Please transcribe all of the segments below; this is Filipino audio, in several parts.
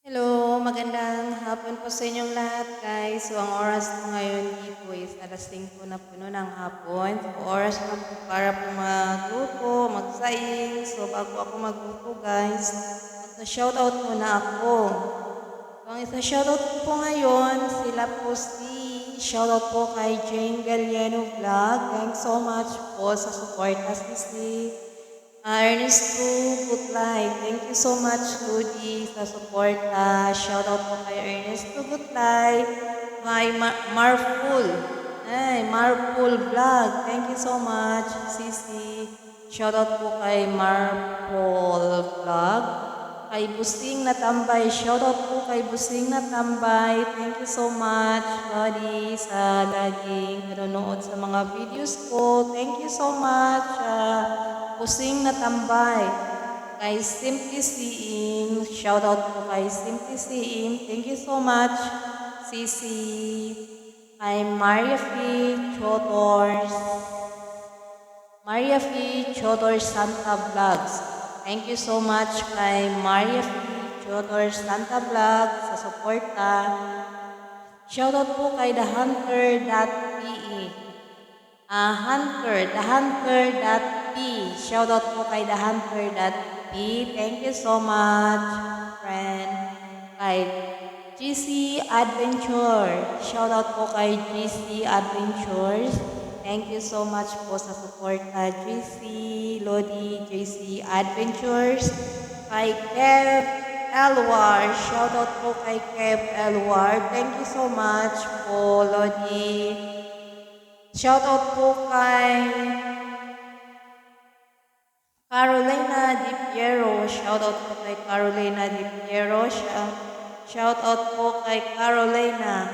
Hello, magandang hapon po sa inyong lahat guys. So ang oras po ngayon dito is alas 5 na po no ng hapon. So oras na po para po magluto, magsaing. So bago ako magluto guys, magsa-shoutout muna ako. So ang isa-shoutout ko po ngayon, sila po shoutout po kay Jane Galliano Vlog. Thanks so much po sa support si Ernesto Gutlay. Thank you so much, Rudy, sa support. Shoutout po kay Ernesto Gutlay. Kay Marful. Ay, Marful Vlog. Thank you so much, Sisi. Shoutout po kay Marful Vlog. Kay Busing na Tambay. Shoutout po kay Busing na Tambay. Thank you so much, Rudy, sa laging nanonood sa mga videos ko. Thank you so much. Pusing na tambay. Kay Simply Seeing, shoutout po kay Simply Seeing. Thank you so much, Sisi. Kay Maria F. Chodors Santa Vlogs. Thank you so much kay Maria F. Chodors Santa Vlogs sa suporta. Shoutout po kay thehunter.pe. thehunter.p. Shoutout po kay thehunter.p. Thank you so much, friend. Kay GC Adventure. Shoutout po kay GC Adventures. Thank you so much po sa support na GC Lodi, GC Adventures. Kay Kev Elwar. Shoutout po kay Kev Elwar. Thank you so much po, Lodi. Shoutout po kay Carolina Di Piero. Shoutout po kay Carolina Di Piero. Shoutout po kay Carolina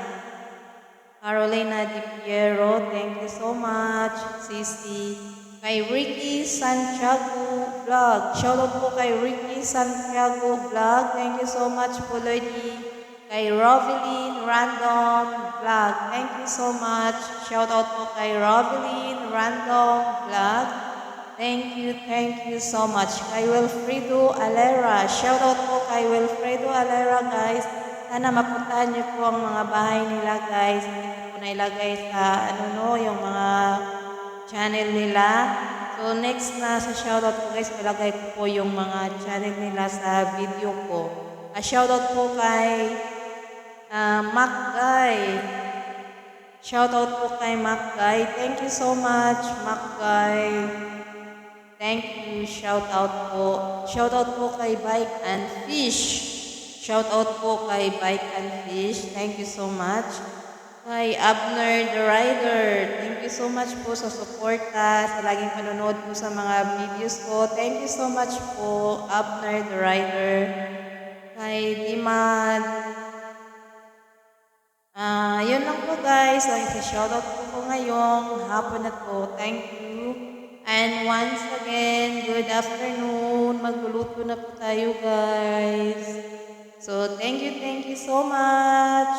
Di Piero. Thank you so much, Sisi. Kay Ricky Santiago Vlog. Shoutout po kay Ricky Santiago Vlog. Thank you so much po, Lodi. Kay Rovelyn Random Vlog. Thank you so much. Shoutout po kay Rovelyn Random Vlog. Thank you so much. Kay Wilfredo Alera. Shoutout po kay Wilfredo Alera, guys. Sana mapuntahan niyo po ang mga bahay nila, guys. Hindi ko po nailagay sa yung mga channel nila. So next na sa shoutout po, guys, ilagay ko po yung mga channel nila sa video ko. Shoutout po kay Macguy. Shoutout po kay Macguy. Thank you so much, Macguy. Thank you. Shoutout po. Shoutout po kay Bike and Fish. Shoutout po kay Bike and Fish. Thank you so much. Kay Abner the Rider. Thank you so much po sa suporta, sa laging panonood po sa mga videos ko. Thank you so much po, Abner the Rider. Kay Dimad. Yun lang po, guys. Ang isa-shoutout po ngayong hapon na po. Thank you. And once again, good afternoon. Magluluto na po tayo, guys. So, thank you so much.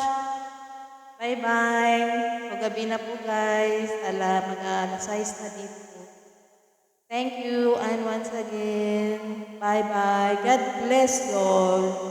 Bye-bye. Pagabi na po, guys. Mag-alas 6 na dito. Thank you. And once again, bye-bye. God bless you all.